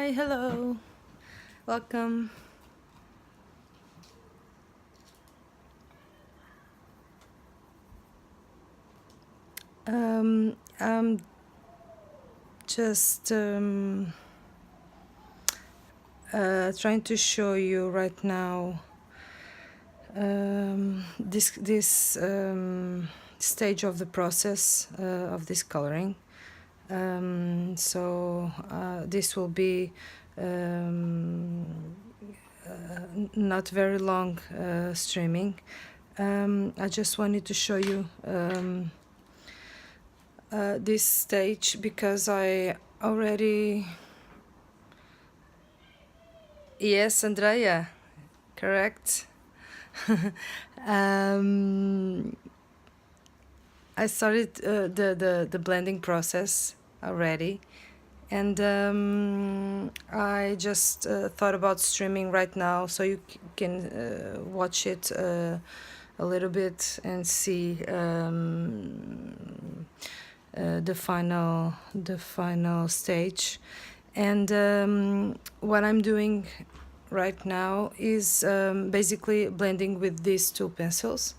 Hi, hello, welcome. I'm just trying to show you right now this stage of the process of this coloring. This will be not very long streaming. I just wanted to show you this stage because I already... Yes, Andreia, correct. I started the blending process already, and I just thought about streaming right now, so you can watch it a little bit and see the final stage. And what I'm doing right now is basically blending with these two pencils.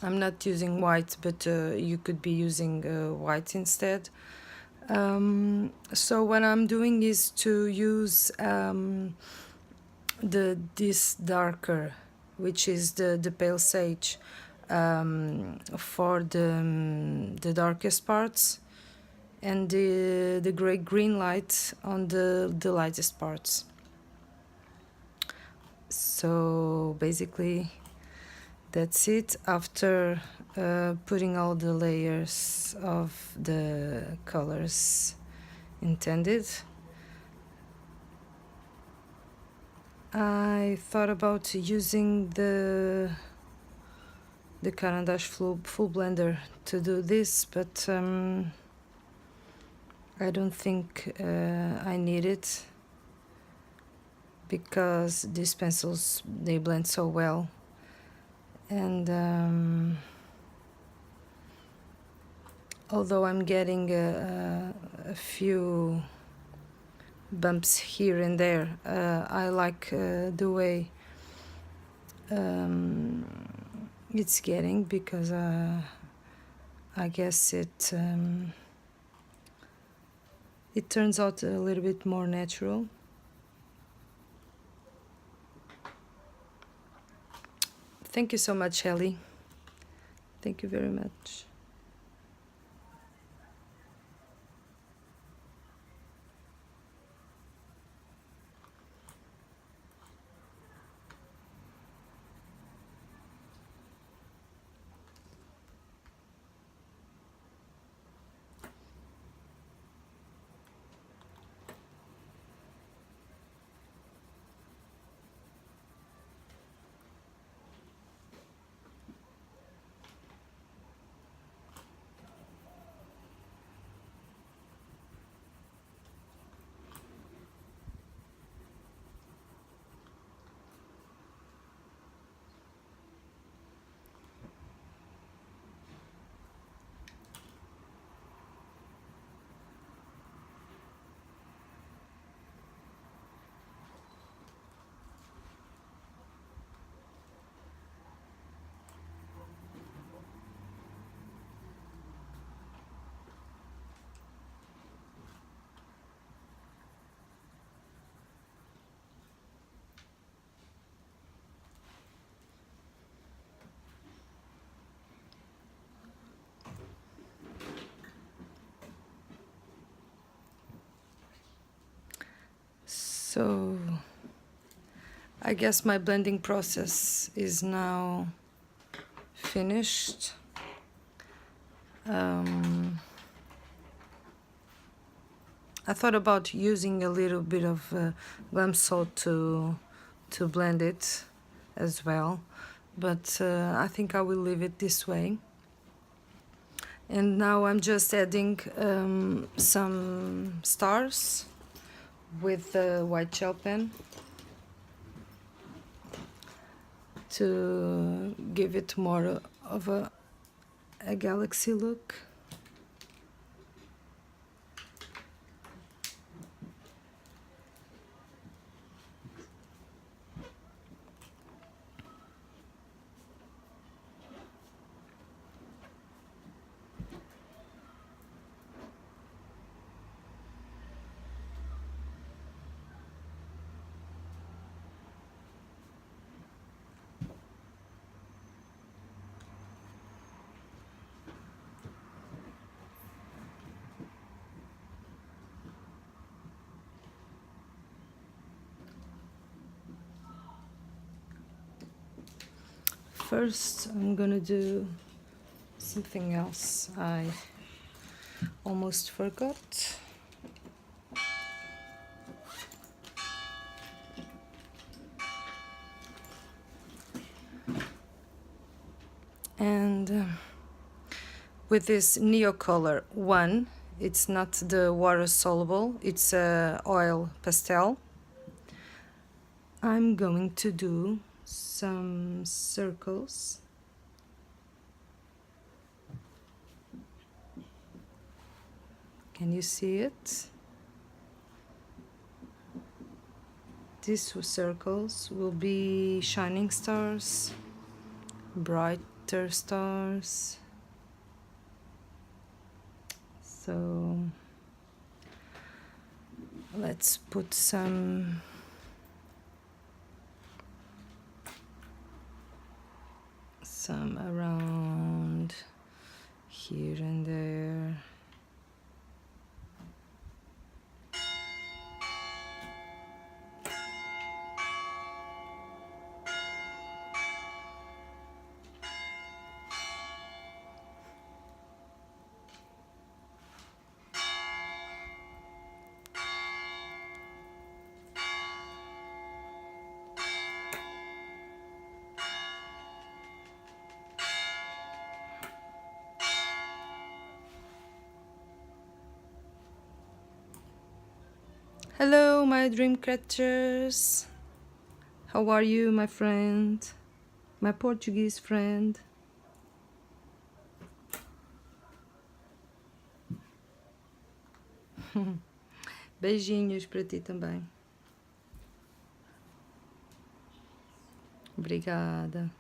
I'm not using white, but you could be using white instead. So what I'm doing is to use this darker, which is the pale sage, for the darkest parts, and the gray-green light on the lightest parts. So basically that's it. After putting all the layers of the colors intended, I thought about using the Caran d'Ache full blender to do this, but I don't think I need it, because these pencils, they blend so well. And although I'm getting a few bumps here and there, I like the way it's getting, because I guess it turns out a little bit more natural. Thank you so much, Ellie. Thank you very much. So I guess my blending process is now finished. I thought about using a little bit of glam salt to blend it as well, but I think I will leave it this way. And now I'm just adding some stars with the white gel pen to give it more of a galaxy look. first I'm gonna do something else I almost forgot. And with this Neo Color 1, it's not the water soluble, it's a oil pastel. I'm going to do some circles. Can you see it? These circles will be shining stars, brighter stars. So let's put some around here and there. Hello, my dream catchers. How are you, my friend? My Portuguese friend. Beijinhos para ti também. Obrigada.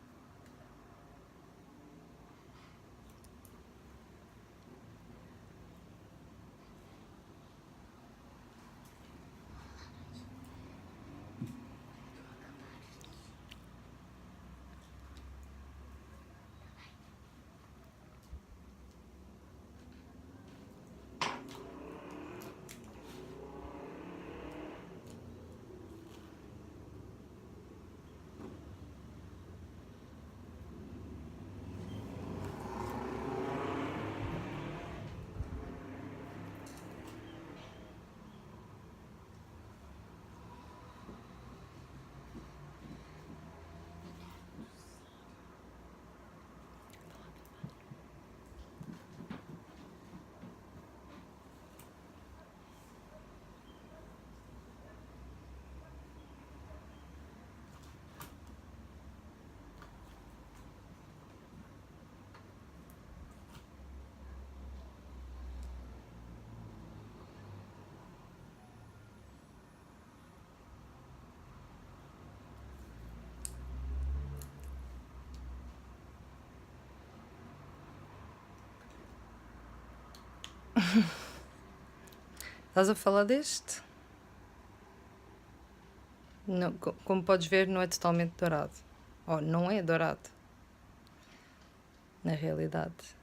Estás a falar deste? Não, como podes ver, não é totalmente dourado. Oh, não é dourado. Na realidade.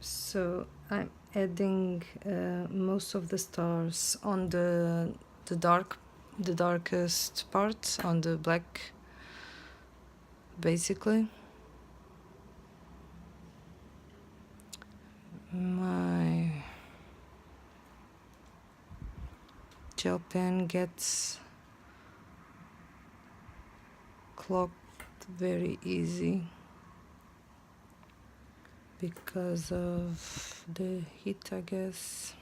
So I'm adding most of the stars on the darkest part, on the black, basically. My gel pen gets clogged very easy because of the heat, I guess.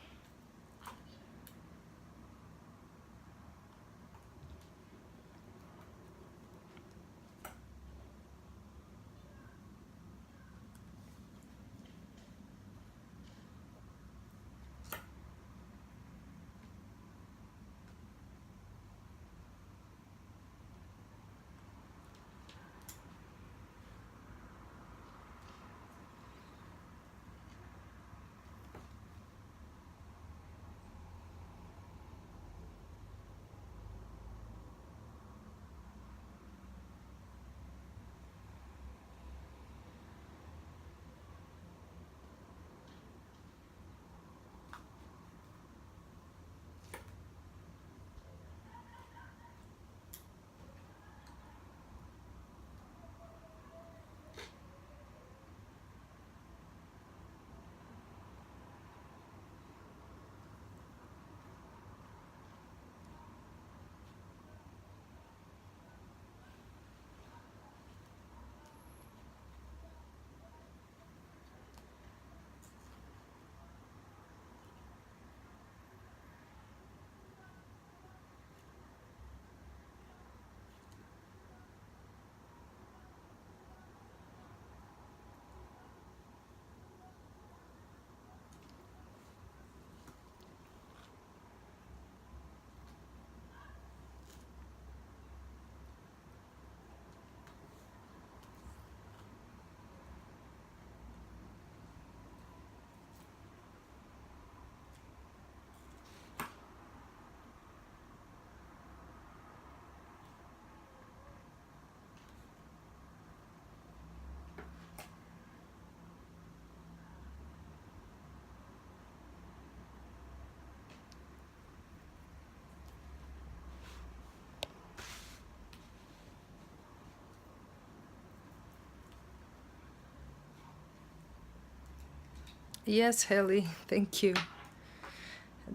Yes, Haley, thank you.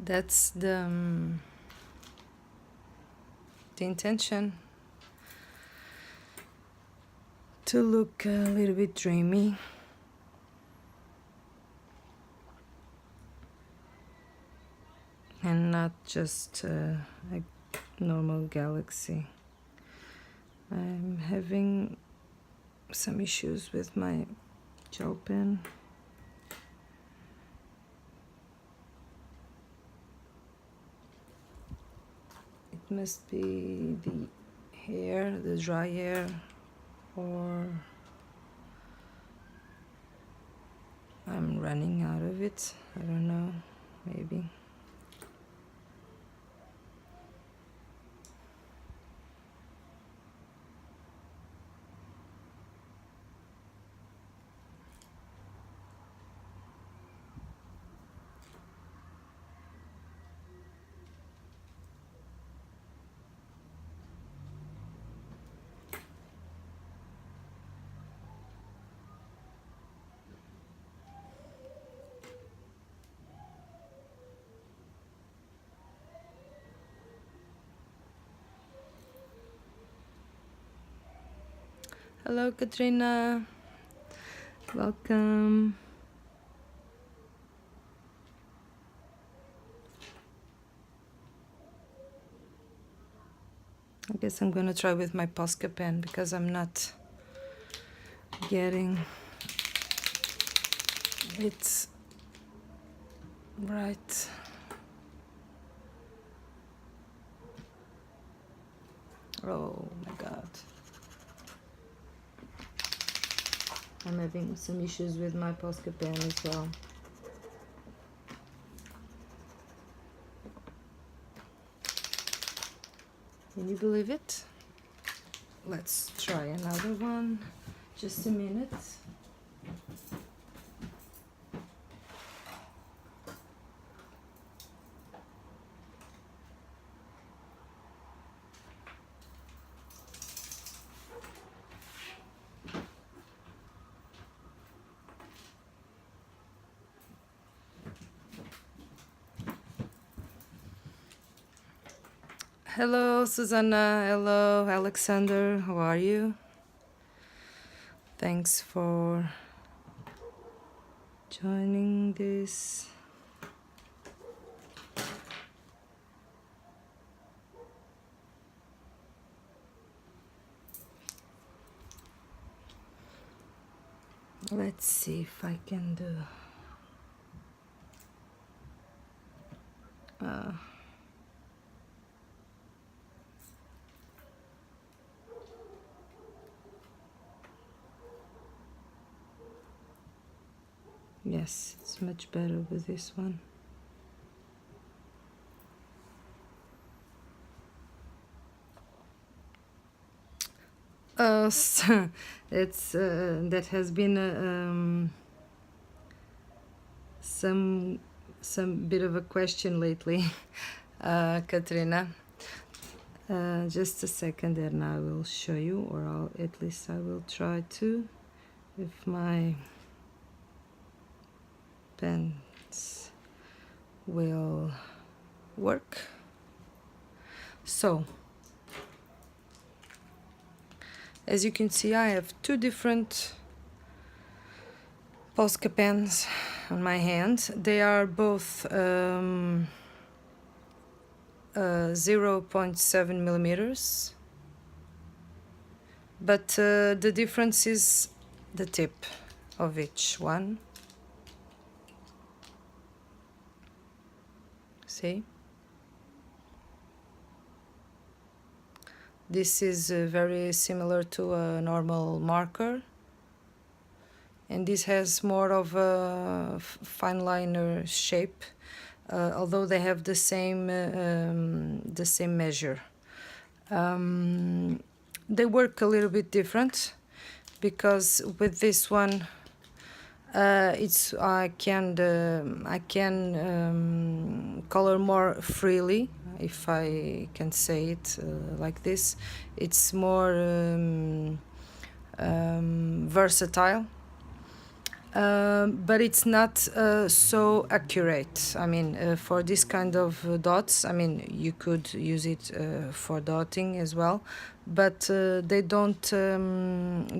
That's the intention, to look a little bit dreamy. And not just a normal galaxy. I'm having some issues with my gel pen. It must be the hair, the dry hair, or I'm running out of it. I don't know, maybe. Hello, Katrina. Welcome. I guess I'm gonna try with my Posca pen because I'm not getting it right. Oh my god. I'm having some issues with my Posca pen as well. Can you believe it? Let's try another one. Just a minute. Hello, Susanna. Hello, Alexander. How are you? Thanks for joining this. Let's see if I can do. Yes, it's much better with this one. So it's that has been some bit of a question lately, Katrina. Just a second, and I will show you, or at least I will try to, if my pens will work. So, as you can see, I have two different Posca pens on my hand. They are both 0.7 millimeters, but the difference is the tip of each one. See? This is very similar to a normal marker, and this has more of a fine liner shape, although they have the same measure. They work a little bit different because with this one I can color more freely, if I can say it like this. It's more versatile. but it's not so accurate. I mean, for this kind of dots, I mean, you could use it for dotting as well, but they don't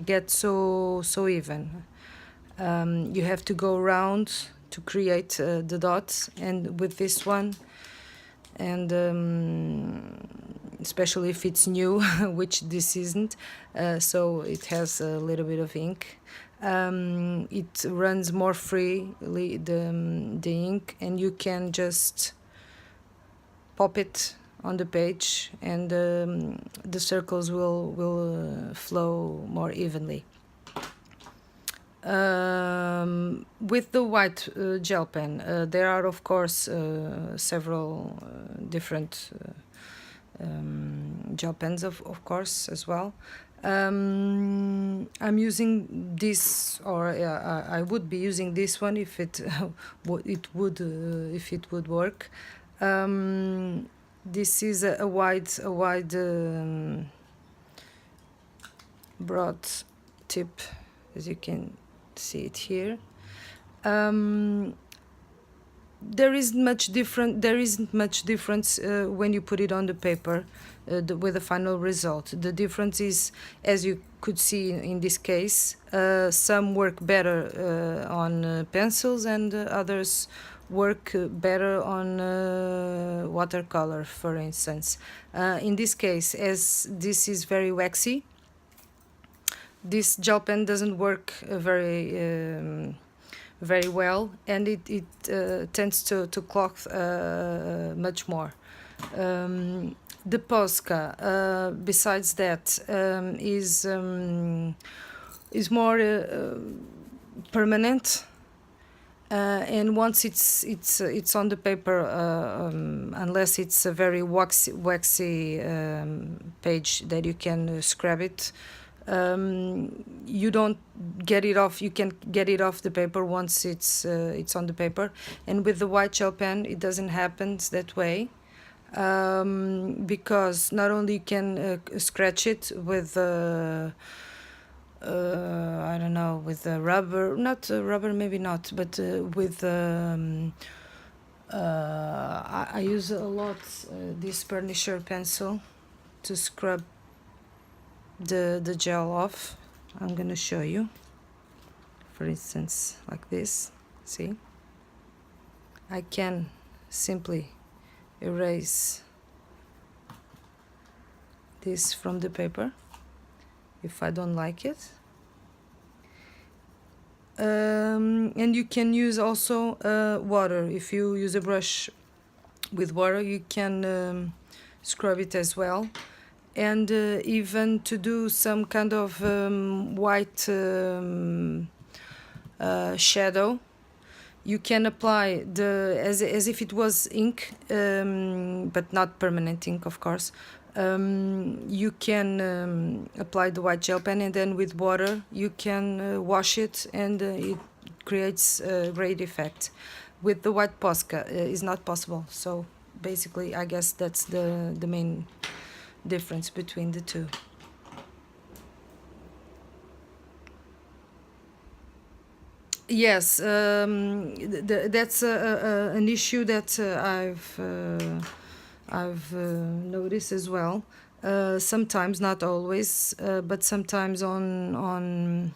get so even. You have to go around to create the dots, and with this one, and especially if it's new, which this isn't, so it has a little bit of ink. It runs more freely, the ink, and you can just pop it on the page, and the circles will flow more evenly. With the white gel pen, there are of course several different gel pens of course as well. I'm using this, or I would be using this one if it if it would work. This is a wide broad tip, as you can see it here. There isn't much difference when you put it on the paper with the final result. The difference is, as you could see in this case, some work better on pencils, and others work better on watercolor, for instance. In this case, as this is very waxy, this gel pen doesn't work very well, and it tends to clog much more. The Posca, besides that, is more permanent, and once it's on the paper, unless it's a very waxy page that you can scrub it, you don't get it off. You can get it off the paper once it's on the paper, and with the white gel pen it doesn't happen that way, because not only you can scratch it with I don't know, with rubber, not rubber, maybe not, but with I use a lot this burnisher pencil to scrub the gel off. I'm gonna show you, for instance, like this. See, I can simply erase this from the paper if I don't like it, and you can use also water. If you use a brush with water, you can scrub it as well. And even to do some kind of white shadow, you can apply as if it was ink, but not permanent ink, of course. You can apply the white gel pen, and then with water you can wash it, and it creates a great effect. With the white Posca, is not possible. So basically, I guess that's the main difference between the two. Yes, that's an issue that I've noticed as well. Sometimes, not always, but sometimes on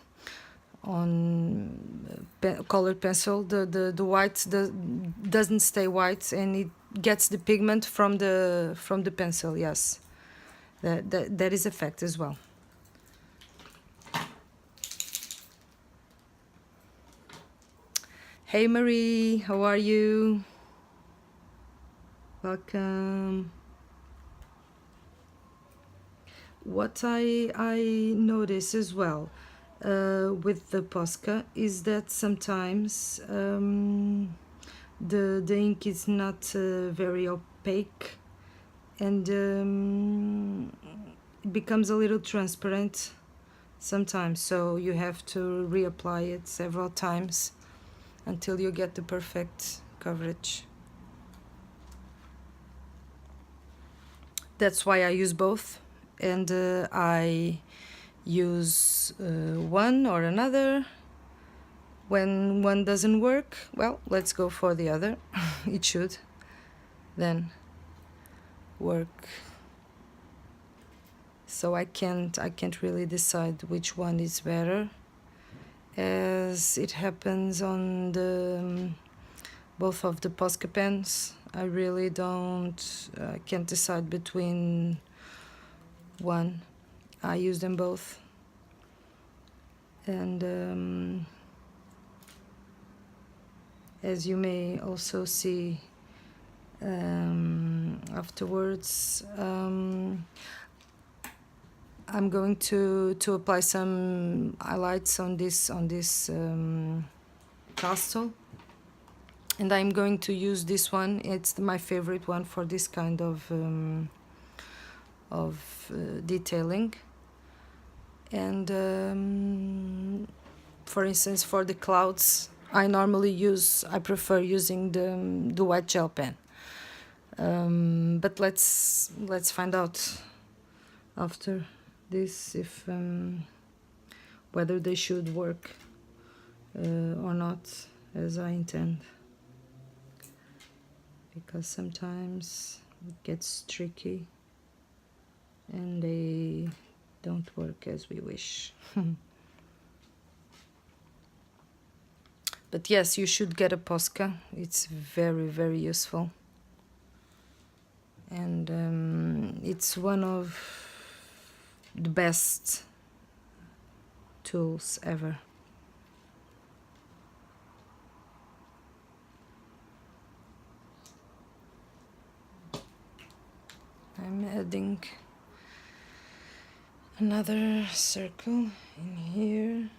colored pencil, the white doesn't stay white, and it gets the pigment from the pencil. Yes, that is a fact as well. Hey Marie, how are you? Welcome. What I notice as well with the Posca is that sometimes the ink is not very opaque, and it becomes a little transparent sometimes, so you have to reapply it several times until you get the perfect coverage. That's why I use both, and I use one or another When one doesn't work, well, let's go for the other. It should then work. So I can't really decide which one is better, as it happens on the both of the Posca pens. I really can't decide between one. I use them both, and as you may also see afterwards, I'm going to apply some highlights on this castle, and I'm going to use this one. It's my favorite one for this kind of detailing. And for instance, for the clouds, I prefer using the white gel pen. But let's find out after this if whether they should work or not as I intend, because sometimes it gets tricky and they don't work as we wish. But yes, you should get a Posca. It's very, very useful, and it's one of the best tools ever. I'm adding another circle in here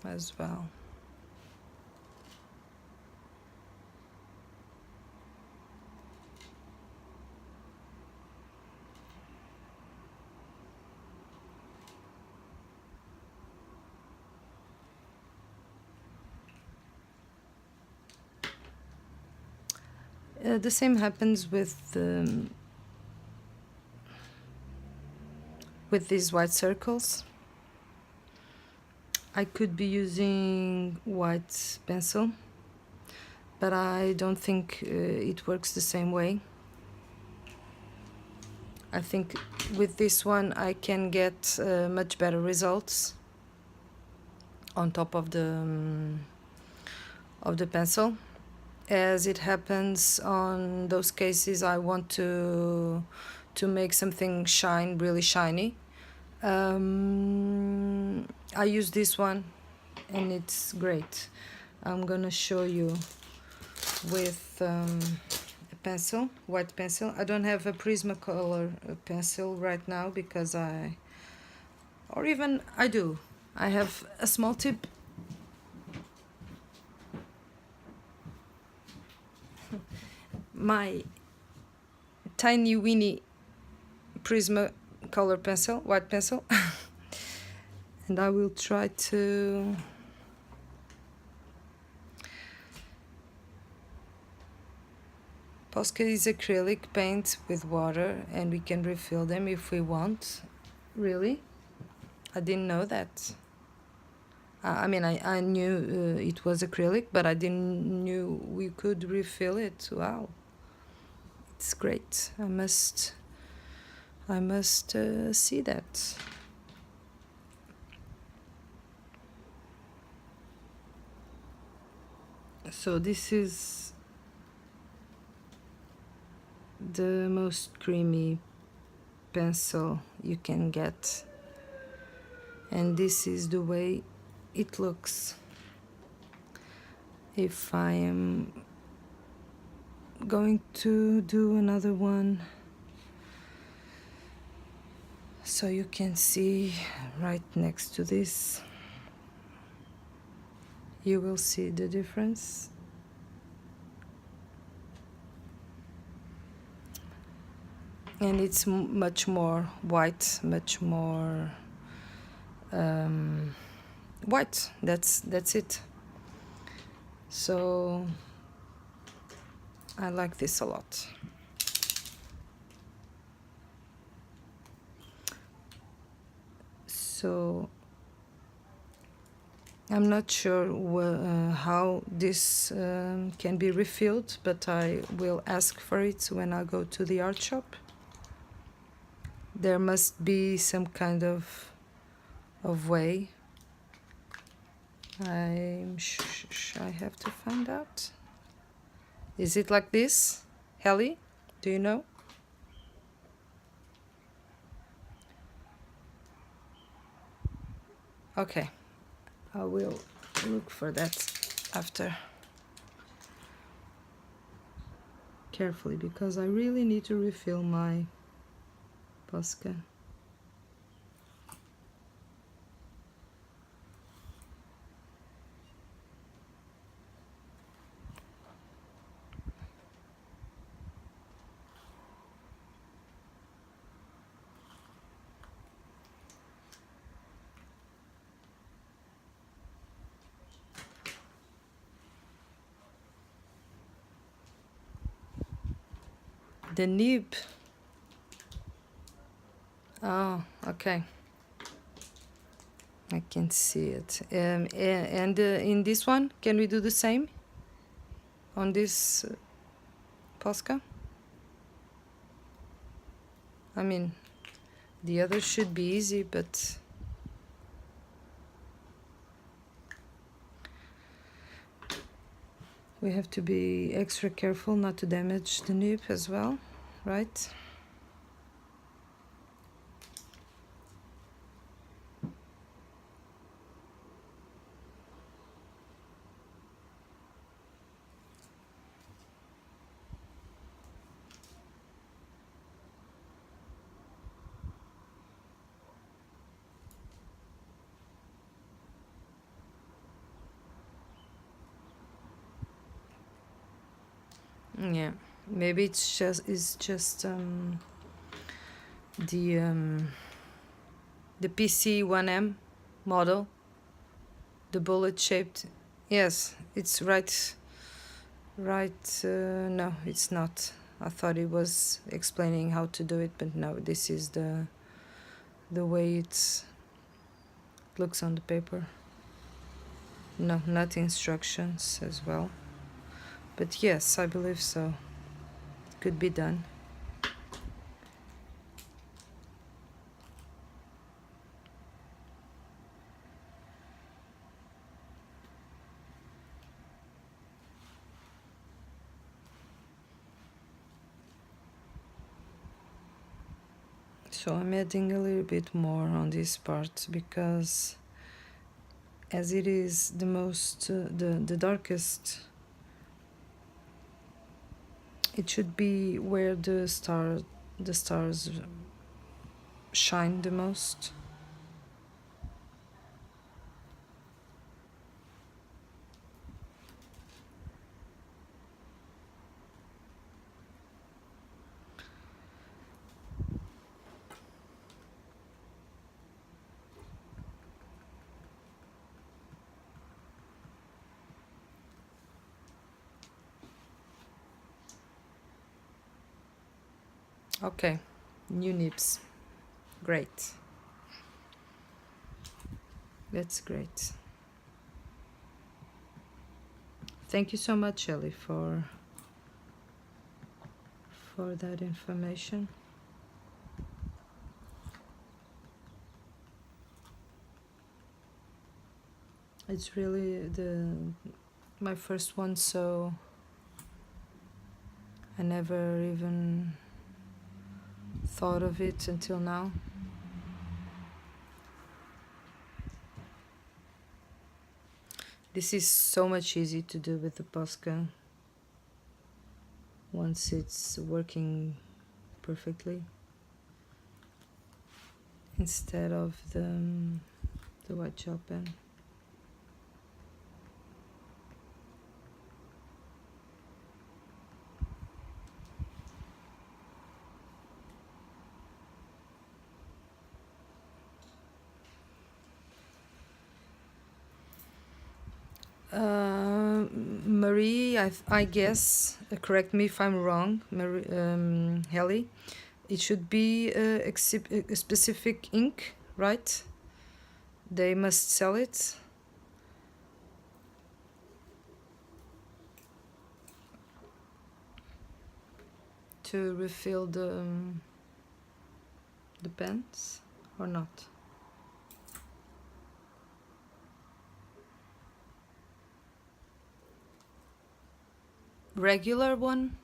as well. The same happens with these white circles. I could be using white pencil, but I don't think it works the same way. I think with this one I can get much better results on top of the pencil. As it happens on those cases, I want to make something shine really shiny. I use this one and it's great. I'm gonna show you with a pencil, white pencil. I don't have a Prismacolor pencil right now because I do. I have a small tip. My tiny weeny Prismacolor pencil, white pencil. And I will try to Posca is acrylic paint with water, and we can refill them if we want. Really? I didn't know that. I mean, I knew it was acrylic, but I didn't knew we could refill it. Wow, it's great. I must see that. So this is the most creamy pencil you can get, and this is the way it looks. If I am going to do another one so you can see right next to this, you will see the difference. And it's much more white, much more white. That's it. So I like this a lot. So I'm not sure how this can be refilled, but I will ask for it when I go to the art shop. There must be some kind of way. I have to find out. Is it like this, Helly? Do you know? Okay, I will look for that after carefully, because I really need to refill my Posca. The nib. Oh, okay. I can see it. And in this one, can we do the same? On this Posca? I mean, the other should be easy, but we have to be extra careful not to damage the nib as well, right? Yeah, maybe it's just the PC1M model, the bullet shaped. Yes, it's right. No, it's not. I thought it was explaining how to do it, but no, this is the way it looks on the paper. No, not instructions as well. But yes, I believe so. It could be done. So I'm adding a little bit more on this part, because as it is the most the darkest, it should be where the stars shine the most. Okay, new nibs. Great. That's great. Thank you so much, Ellie, for that information. It's really my first one, so I never even thought of it until now. This is so much easier to do with the Posca once it's working perfectly, instead of the white gel pen. Marie, I guess, correct me if I'm wrong, Marie, Helly, it should be a specific ink, right? They must sell it. To refill the pens or not? Regular one?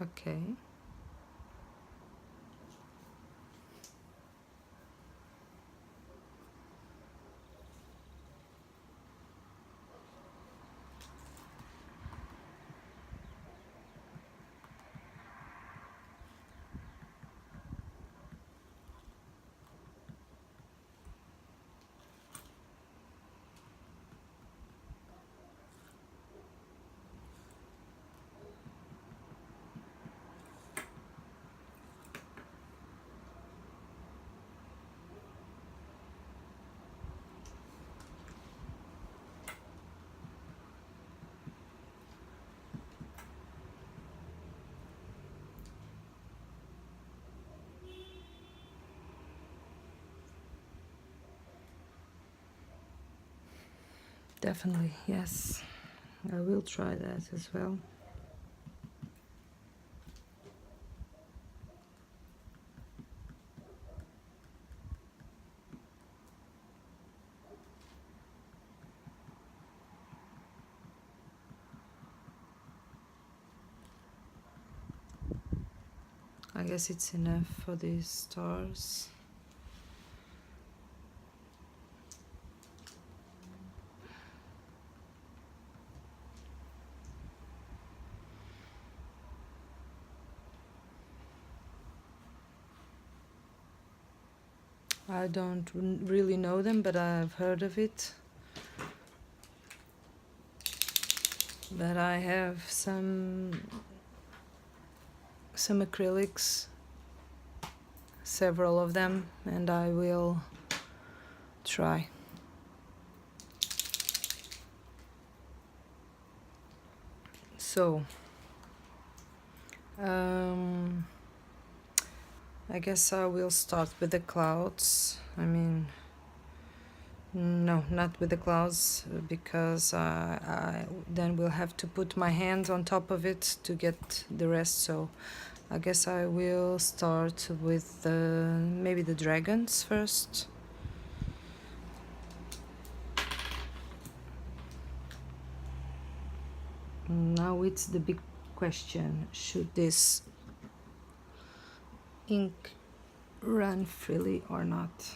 Okay. Definitely, yes. I will try that as well. I guess it's enough for these stars. I don't really know them, but I've heard of it. But I have some acrylics, several of them, and I will try. So, I guess I will start with the clouds. I mean, no, not with the clouds, because I then will have to put my hand on top of it to get the rest. So I guess I will start with maybe the dragons first. Now it's the big question: should this ink run freely or not?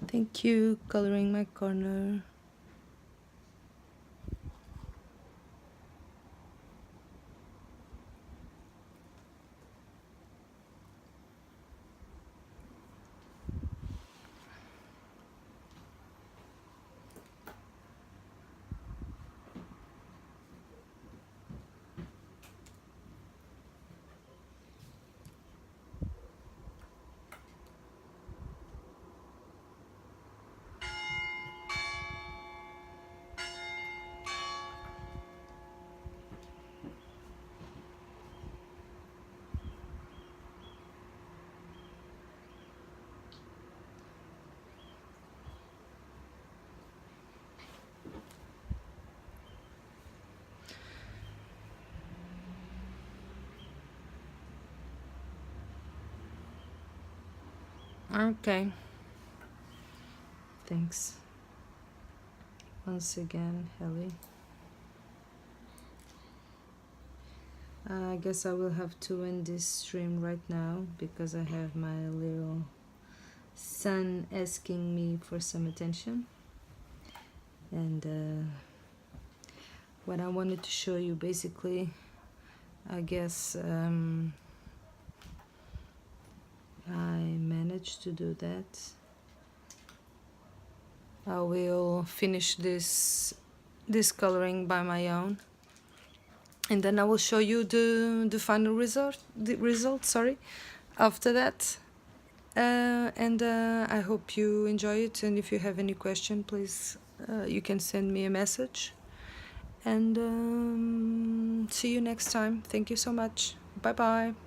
Thank you, coloring my corner. Okay. Thanks once again, Helly. I guess I will have to end this stream right now because I have my little son asking me for some attention. And what I wanted to show you, basically, I guess I managed to do that. I will finish this coloring by my own, and then I will show you the final result. Sorry, after that. I hope you enjoy it, and if you have any question, please you can send me a message. And see you next time. Thank you so much. Bye bye.